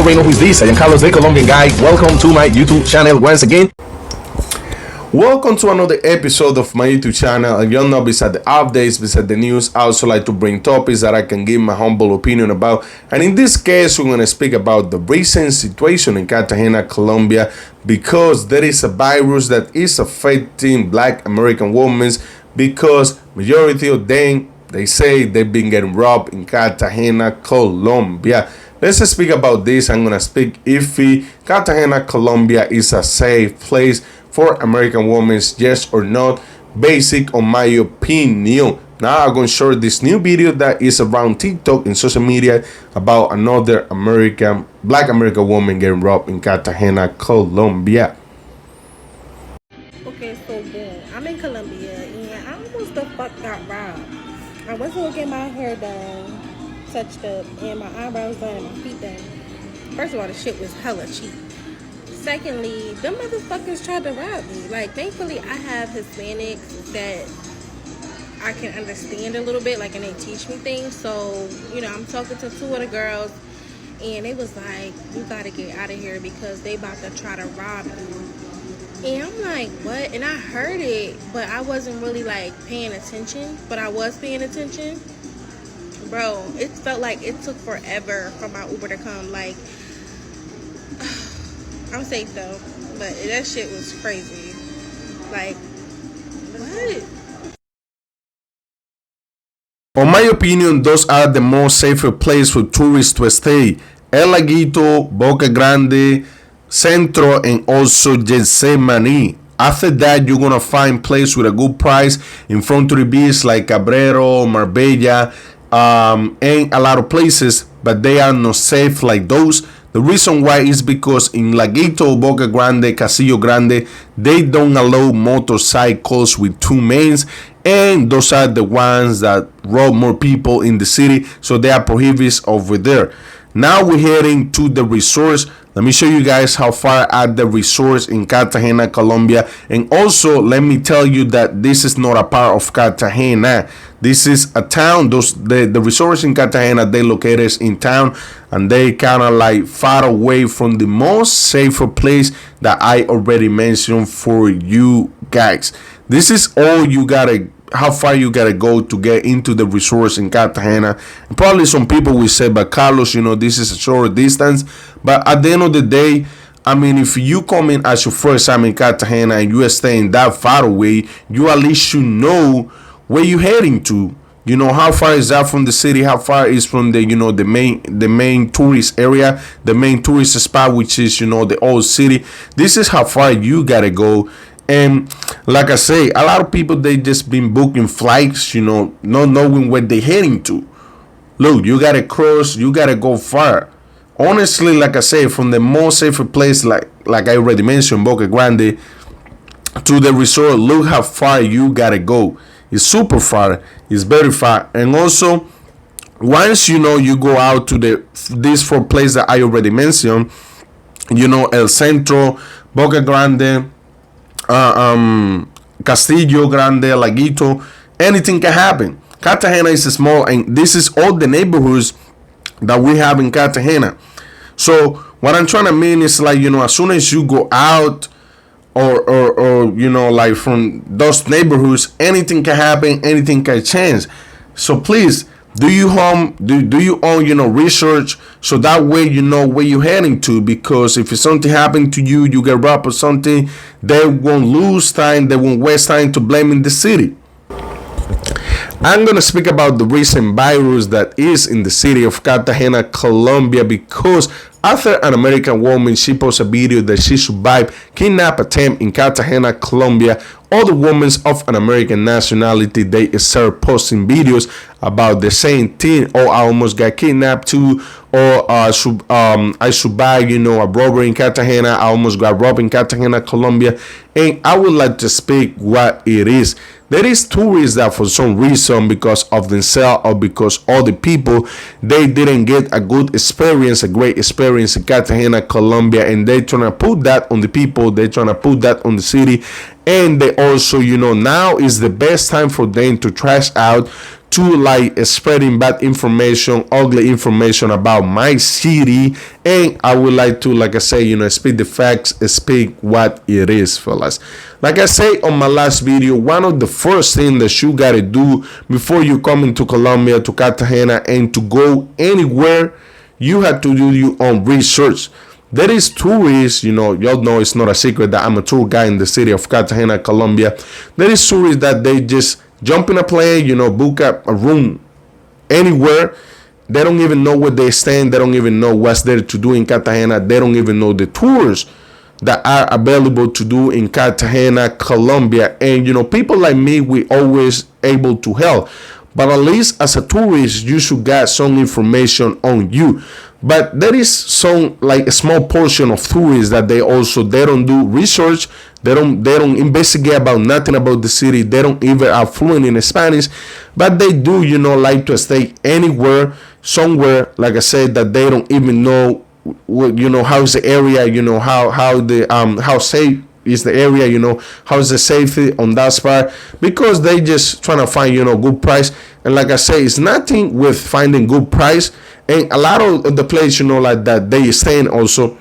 already know who's this. I am Carlos, the Colombian guy. Welcome to my YouTube channel once again. Welcome to another episode of my YouTube channel. And y'all know, beside the updates, beside the news, I also like to bring topics that I can give my humble opinion about. And in this case, we're going to speak about the recent situation in Cartagena, Colombia, because there is a virus that is affecting Black American women, because majority of them, they say they've been getting robbed in Cartagena, Colombia. Let's speak about this. I'm going to speak if Cartagena, Colombia is a safe place for American women, yes or not, basic on my opinion. Now I'm going to show this new video that is around TikTok and social media about another Black American woman getting robbed in Cartagena, Colombia. Okay, so boom, I'm in Colombia and I almost the fuck got robbed. I went to go get my hair done, touched up, and my eyebrows done and my feet done. First of all, the shit was hella cheap. Secondly, them motherfuckers tried to rob me. Like, thankfully, I have Hispanics that I can understand a little bit, like, and they teach me things. So, you know, I'm talking to two of the girls, and they was like, you gotta get out of here because they about to try to rob you. And I'm like, what? And I heard it, but I wasn't really, like, paying attention. But I was paying attention. Bro, it felt like it took forever for my Uber to come. Like, I'm safe though, but that shit was crazy. Like, what? On my opinion, those are the most safer places for tourists to stay. El Laguito, Boca Grande, Centro, and also Gethsemane. After that, you're gonna find places with a good price in front of the beach like Cabrero, Marbella, and a lot of places, but they are not safe like those. The reason why is because in Laguito, Boca Grande, Casillo Grande, they don't allow motorcycles with two mains, and those are the ones that rob more people in the city, so they are prohibited over there. Now we're heading to the resorts. Let me show you guys how far at the resorts in Cartagena, Colombia. And also, let me tell you that this is not a part of Cartagena. This is a town. The resorts in Cartagena, they located in town, and they kind of like far away from the most safer place that I already mentioned for you guys. This is all you gotta, how far you gotta go to get into the resorts in Cartagena. And probably some people will say, but Carlos, you know, this is a short distance. But at the end of the day, I mean, if you come in as your first time in Cartagena and you are staying that far away, you at least should know where you're heading to. You know, how far is that from the city? How far is from the, you know, the main tourist area, the main tourist spot, which is, you know, the old city. This is how far you gotta go. And like I say, a lot of people, they just been booking flights, you know, not knowing where they're heading to. Look, you gotta cross, you gotta go far. Honestly, like I say, from the most safer place, like I already mentioned, Boca Grande, to the resort, look how far you gotta go. It's super far. It's very far. And also, once you know you go out to these four places that I already mentioned, you know, El Centro, Boca Grande, Castillo Grande, Laguito, anything can happen. Cartagena is small, and this is all the neighborhoods that we have in Cartagena. So what I'm trying to mean is, like, you know, as soon as you go out or you know, like from those neighborhoods, anything can happen, anything can change. So please do you own, you know, research, so that way you know where you're heading to, because if something happened to you, you get robbed or something, they won't lose time, they won't waste time to blaming the city. I'm going to speak about the recent virus that is in the city of Cartagena, Colombia, because after an American woman, she posted a video that she survived kidnap attempt in Cartagena, Colombia. Other women of an American nationality, they start posting videos about the same thing. Oh, I almost got kidnapped too. Or I survived, you know, a robbery in Cartagena. I almost got robbed in Cartagena, Colombia. And I would like to speak what it is. There is tourists that for some reason, because of themselves or because other people, they didn't get a good experience, a great experience in Cartagena, Colombia, and they trying to put that on the people, they trying to put that on the city. And they also, you know, now is the best time for them to trash out, to like spreading bad information, ugly information about my city. And I would like to, like I say, speak the facts, speak what it is, fellas. Like I say on my last video, one of the first things that you gotta do before you come into Colombia, to Cartagena, and to go anywhere, you have to do your own research. There is tourists, y'all know it's not a secret that I'm a tour guide in the city of Cartagena, Colombia. There is tourists that they just jump in a plane, book a room anywhere. They don't even know where they stand. They don't even know what's there to do in Cartagena. They don't even know the tours that are available to do in Cartagena, Colombia. And, people like me, we always able to help. But at least as a tourist, you should get some information on you. But there is some, like a small portion of tourists that they don't do research. They don't investigate about nothing about the city. They don't even are fluent in Spanish, but they do, like to stay anywhere, somewhere, like I said, that they don't even know what, how's the area, how safe is the area, how's the safety on that spot, because they just trying to find, good price. And like I say, it's nothing with finding good price. And a lot of the place, like that they staying also,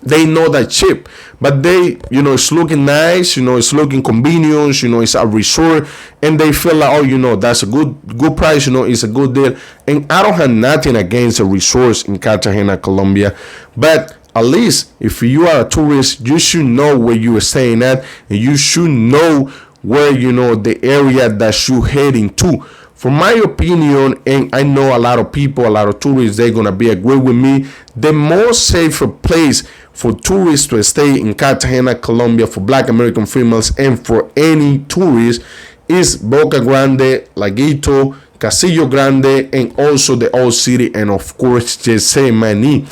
they know that cheap, but they, it's looking nice, it's looking convenience, it's a resort, and they feel like, that's a good price, it's a good deal. And I don't have nothing against the resorts in Cartagena, Colombia, but at least if you are a tourist, you should know where you are staying at, and you should know where, the area that you're heading to. For my opinion, and I know a lot of people, a lot of tourists, they're going to be agree with me, the most safer place for tourists to stay in Cartagena, Colombia, for Black American females and for any tourist is Boca Grande, Laguito, Casillo Grande, and also the old city, and of course, Gethsemane.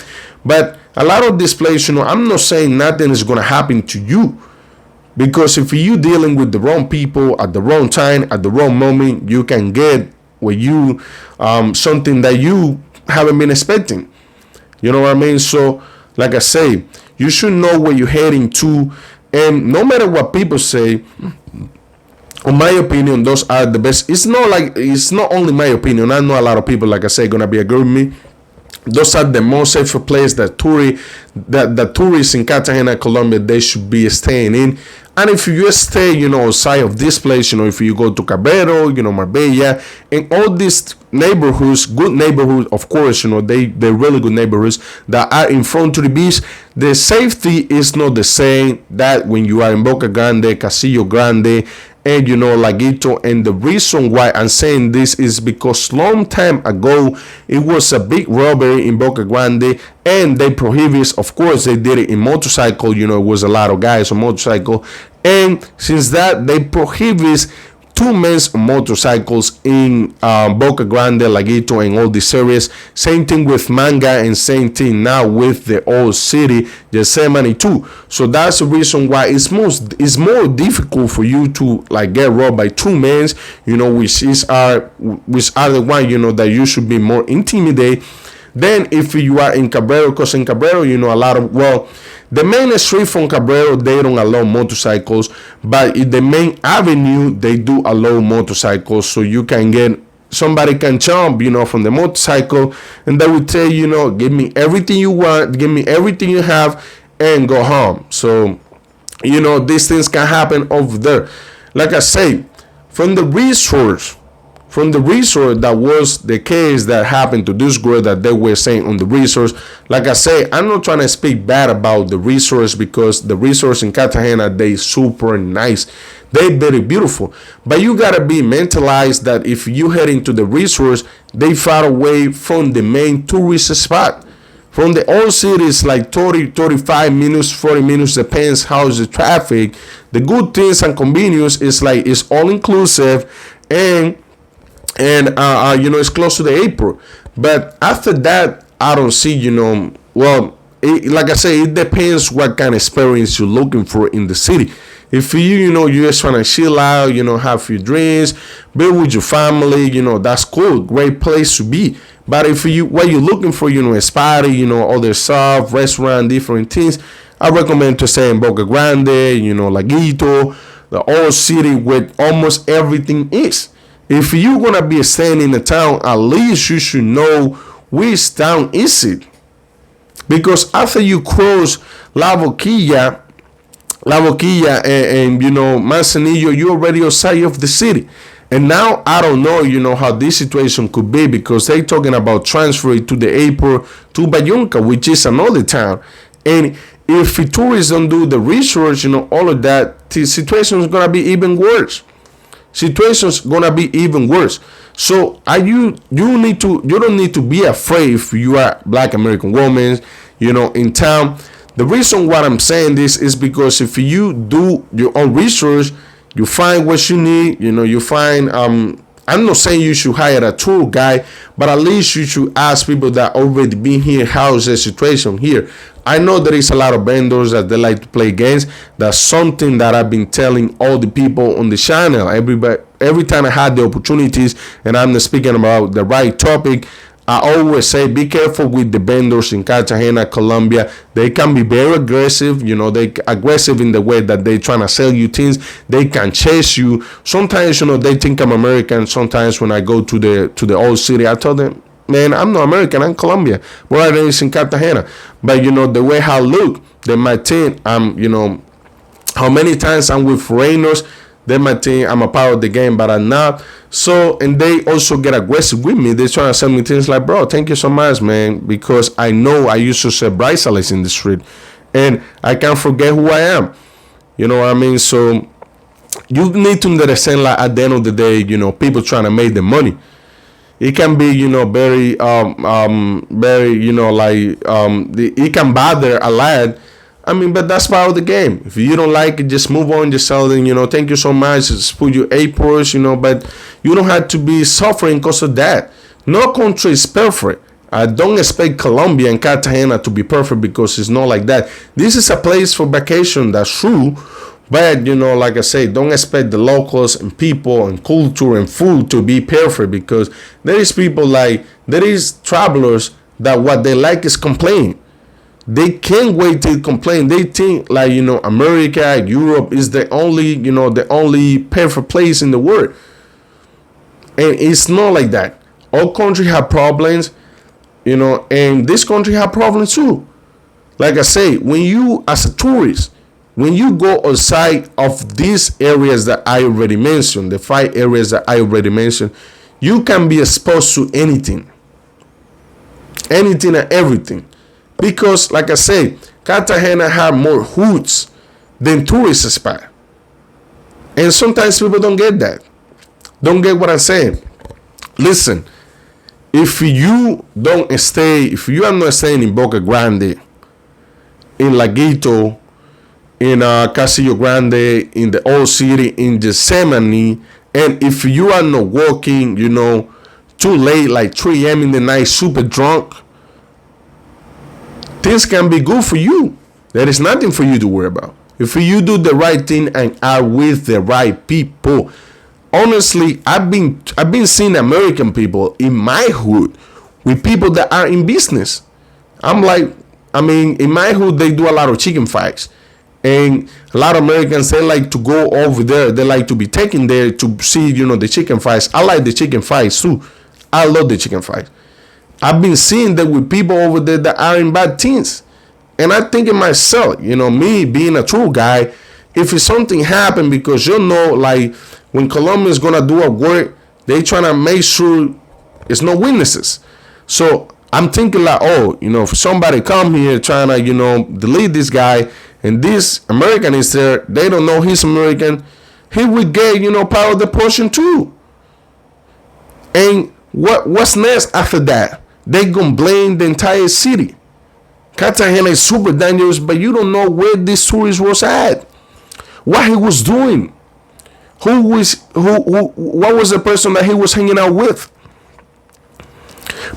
But a lot of this place, I'm not saying nothing is going to happen to you. Because if you dealing with the wrong people at the wrong time, at the wrong moment, you can get with you something that you haven't been expecting. You know what I mean? So, like I say, you should know where you're heading to. And no matter what people say, in my opinion, those are the best. It's not only my opinion. I know a lot of people, like I say, going to be agreeing with me. Those are the most safer place that tourists in Cartagena, Colombia, they should be staying in. And if you stay, outside of this place, if you go to Cabrero, Marbella, and all these neighborhoods, good neighborhoods, of course, they're really good neighborhoods that are in front to the beach, the safety is not the same that when you are in Boca Grande, Casillo Grande, and Laguito. And the reason why I'm saying this is because long time ago it was a big robbery in Boca Grande, and they prohibit, of course they did it in motorcycle, it was a lot of guys on motorcycle, and since that they prohibit 2 men's motorcycles in Boca Grande, Laguito, and all these areas. Same thing with Manga, and same thing now with the old city, Gethsemane too. So that's the reason why it's more difficult for you to get robbed by 2 men, which are the one that you should be more intimidated than if you are in Cabrero, because in Cabrero, a lot of, the main street from Cabrero, they don't allow motorcycles, but in the main avenue, they do allow motorcycles, so you can get, somebody can jump, from the motorcycle, and they would say, give me everything you want, give me everything you have, and go home. So, these things can happen over there. Like I say, from the resort, that was the case that happened to this girl that they were saying on the resource. Like I say, I'm not trying to speak bad about the resource, because the resource in Cartagena, they super nice, they very beautiful, but you gotta be mentalized that if you head into the resource, they far away from the main tourist spot. From the old cities, like 30, 35 minutes, 40 minutes, depends how's the traffic. The good things and convenience is it's all inclusive, and it's close to the airport. But after that, I don't see, like I say, it depends what kind of experience you're looking for in the city. If you're just trying to chill out, have a few drinks, be with your family, that's cool, great place to be. But if what you're looking for, a party, other stuff, restaurant, different things, I recommend to stay in Boca Grande, Laguito, the old city where almost everything is. If you're gonna be staying in the town, at least you should know which town is it. Because after you cross La Boquilla and Manzanillo, you're already outside of the city. And now I don't know, how this situation could be, because they talking about transferring to the airport to Bayunca, which is another town. And if the tourists don't do the research, all of that, the situation is gonna be even worse. Situation's gonna be even worse. So you don't need to be afraid if you are Black American women, in town. The reason why I'm saying this is because if you do your own research, you find what you need, you find I'm not saying you should hire a tour guide, but at least you should ask people that already been here, how's the situation here. I know there is a lot of vendors that they like to play games. That's something that I've been telling all the people on the channel. Every time I had the opportunities and I'm speaking about the right topic, I always say be careful with the vendors in Cartagena, Colombia. They can be very aggressive. They aggressive in the way that they trying to sell you things. They can chase you. Sometimes, they think I'm American. Sometimes when I go to the old city, I tell them, man, I'm not American. I'm Colombia. Where I is in Cartagena. But the way I look, they might think I'm, how many times I'm with foreigners, they might think I'm a part of the game, but I'm not. So, and they also get aggressive with me. They're trying to sell me things like, bro, thank you so much, man, because I know I used to sell bracelets in the street, and I can't forget who I am. You know what I mean? So, you need to understand, like, at the end of the day, people trying to make the money. It can be, very, it can bother a lot. I mean, but that's part of the game. If you don't like it, just move on. Just tell them, thank you so much. Just put your airports, but you don't have to be suffering because of that. No country is perfect. I don't expect Colombia and Cartagena to be perfect, because it's not like that. This is a place for vacation, that's true. But, like I say, don't expect the locals and people and culture and food to be perfect, because there is travelers that what they like is complain. They can't wait to complain. They think like, America, Europe is the only perfect place in the world. And it's not like that. All countries have problems, and this country have problems too. Like I say, when you, as a tourist, when you go outside of these areas that I already mentioned, the 5 areas that I already mentioned, you can be exposed to anything and everything. Because, like I say, Cartagena have more hoods than tourist spot. And sometimes people don't get that. Don't get what I'm saying. Listen, if you are not staying in Boca Grande, in Laguito, in Casillo Grande, in the old city, in Gethsemane, and if you are not walking, too late, like 3 a.m. in the night, super drunk, things can be good for you. There is nothing for you to worry about. If you do the right thing and are with the right people. Honestly, I've been seeing American people in my hood with people that are in business. In my hood, they do a lot of chicken fights. And a lot of Americans, they like to go over there. They like to be taken there to see, the chicken fights. I like the chicken fights too. I love the chicken fights. I've been seeing that with people over there that are in bad things. And I think in myself, me being a tour guy, if it's something happen, because like when Colombia is going to do a work, they trying to make sure there's no witnesses. So I'm thinking like, if somebody come here trying to, delete this guy, and this American is there, they don't know he's American, he will get, part of the portion too. And what's next after that? They gonna blame the entire city. Cartagena is super dangerous, but you don't know where this tourist was at, what he was doing, what was the person that he was hanging out with.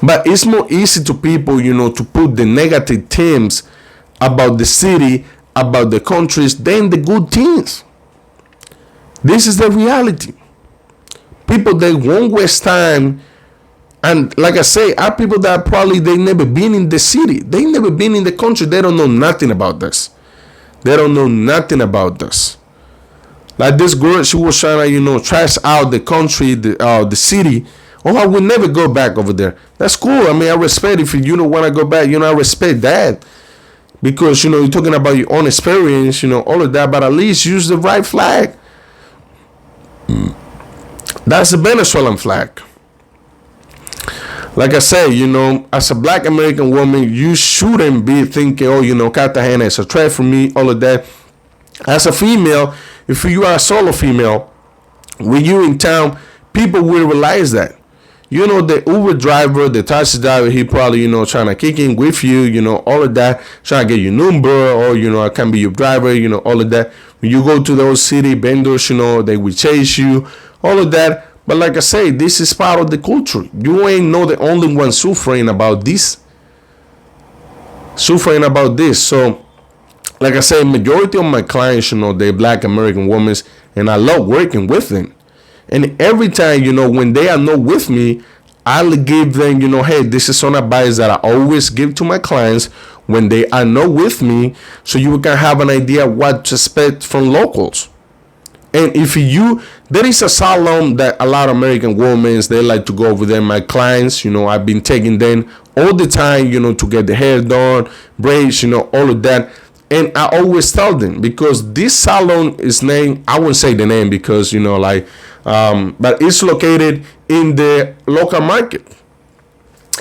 But it's more easy to people, to put the negative things about the city, about the countries, than the good things. This is the reality. People, they won't waste time. And like I say, are people that probably they never been in the city. They never been in the country. They don't know nothing about this. They don't know nothing about this. Like this girl, she was trying to, trash out the country, the city. Oh, I would never go back over there. That's cool. I mean, I respect if you don't want to go back. I respect that because you're talking about your own experience, all of that. But at least use the right flag. That's the Venezuelan flag. Like I say, as a black American woman, you shouldn't be thinking, oh, Cartagena is a threat for me, all of that. As a female, if you are a solo female, when you're in town, people will realize that. The Uber driver, the taxi driver, he probably, trying to kick in with you, all of that, trying to get your number, or, I can be your driver, all of that. When you go to those city vendors, they will chase you, all of that. But like I say, this is part of the culture. You ain't the only one suffering about this. So, like I say, majority of my clients, they're black American women, and I love working with them. And every time, when they are not with me, I'll give them, hey, this is some advice that I always give to my clients when they are not with me, so you can have an idea what to expect from locals. And if there is a salon that a lot of American women, they like to go over there. My clients, I've been taking them all the time, to get the hair done, braids, all of that. And I always tell them, because this salon is named, I won't say the name because, but it's located in the local market.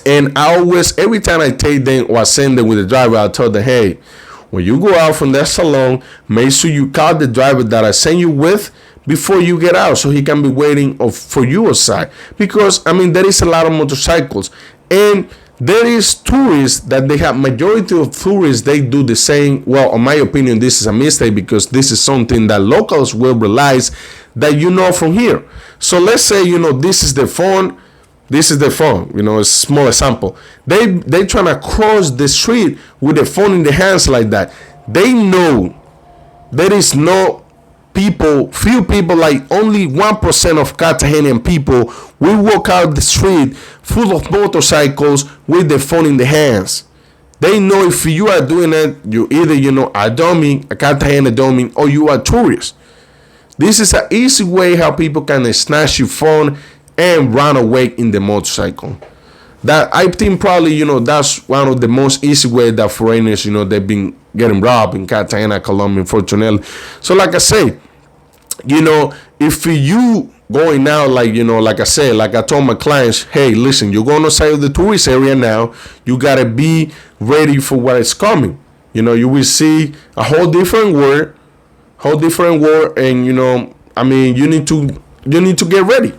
And I always, every time I take them or I send them with the driver, I tell them, hey, when you go out from that salon, make sure you call the driver that I send you with before you get out, so he can be waiting for you outside. Because, there is a lot of motorcycles. And there is tourists that they have, majority of tourists, they do the same. Well, in my opinion, this is a mistake because this is something that locals will realize that from here. So let's say, this is the phone. This is the phone, a small example. They trying to cross the street with the phone in their hands like that. They know there is no few people, like only 1% of Cartagenian people will walk out the street full of motorcycles with the phone in their hands. They know if you are doing it, you either, a dummy, a Cartagena dummy, or you are tourist. This is an easy way how people can snatch your phone and run away in the motorcycle. That I think probably, that's one of the most easy way that foreigners, they've been getting robbed in Cartagena, Colombia, unfortunately. So like I say, if you going out, like I said, like I told my clients, hey, listen, you're going outside of the tourist area now. You got to be ready for what is coming. You will see a whole different world, and, you need to get ready.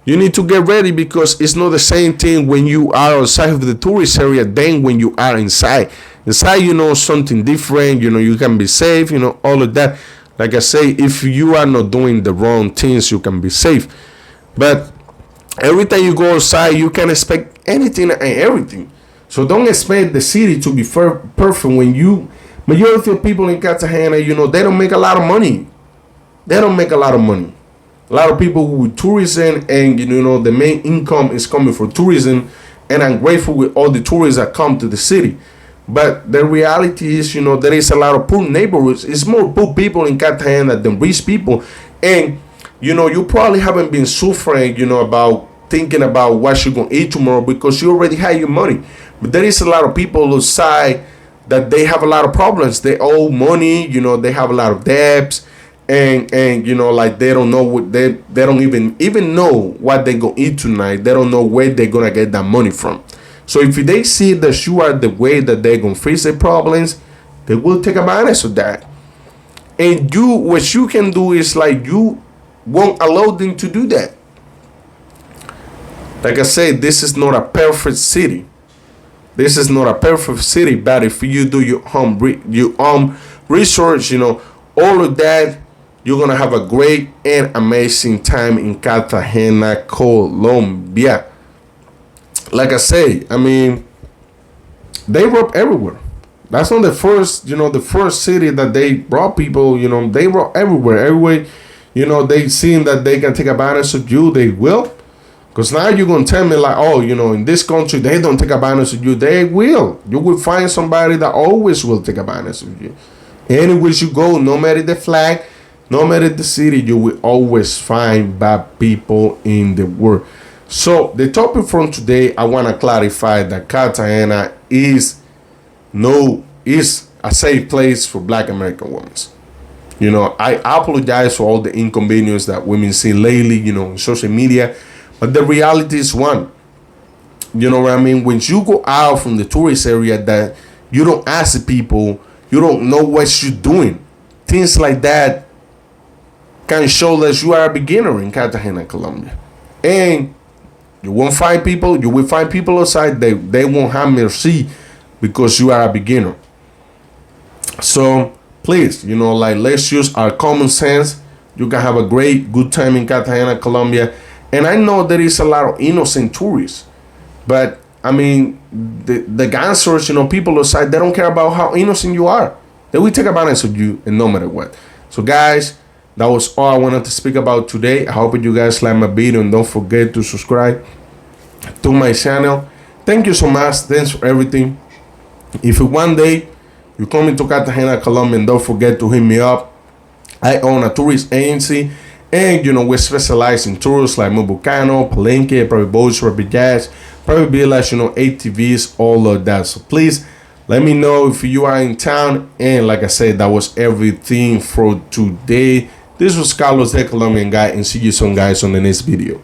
You need to get ready because it's not the same thing when you are outside of the tourist area than when you are inside. Inside, something different. You can be safe, all of that. Like I say, if you are not doing the wrong things, you can be safe. But every time you go outside, you can expect anything and everything. So don't expect the city to be perfect when majority of people in Cartagena, they don't make a lot of money. A lot of people with tourism, and the main income is coming from tourism, and I'm grateful with all the tourists that come to the city. But the reality is, there is a lot of poor neighborhoods. It's more poor people in Cartagena than rich people, and you probably haven't been suffering, about thinking about what you're gonna eat tomorrow because you already have your money. But there is a lot of people outside that they have a lot of problems. They owe money, they have a lot of debts. And like they don't know what they don't even know what they gonna eat tonight. They don't know where they're gonna get that money from. So if they see that you are the way that they're gonna face their problems, they will take advantage of that. And what you can do is like you won't allow them to do that. Like I said, this is not a perfect city. But if you do your own research, all of that, you're going to have a great and amazing time in Cartagena, Colombia. Like I say, they rob everywhere. That's not the first city that they rob people. They rob everywhere. Everywhere, they seeing that they can take advantage of you, they will. Because now you're going to tell me like, oh, in this country, they don't take advantage of you. They will. You will find somebody that always will take advantage of you. Anywhere you go, no matter the flag, No matter the city, you will always find bad people in the world. So the topic from today, I want to clarify that Cartagena is a safe place for Black American women. You know, I apologize for all the inconvenience that women see lately, you know, in social media. But the reality is one. You know what I mean? When you go out from the tourist area that you don't ask the people, you don't know what you're doing. Things like that can show that you are a beginner in Cartagena, Colombia. And you will find people outside, they won't have mercy because you are a beginner. So please, you know, like, let's use our common sense. You can have a good time in Cartagena, Colombia. And I know there is a lot of innocent tourists, but I mean, the gangsters, you know, people outside, they don't care about how innocent you are. They will take advantage of you, and no matter what. So guys, that was all I wanted to speak about today. I hope you guys like my video, and don't forget to subscribe to my channel. Thank you so much. Thanks for everything. If one day you come into Cartagena, Colombia, and don't forget to hit me up. I own a tourist agency, and you know, we specialize in tours like Mobucano, Palenque, private boats, private jets, private villas, you know, ATVs, all of that. So please let me know if you are in town. And like I said, that was everything for today. This was Carlos, the Colombian guy, and see you soon, guys, on the next video.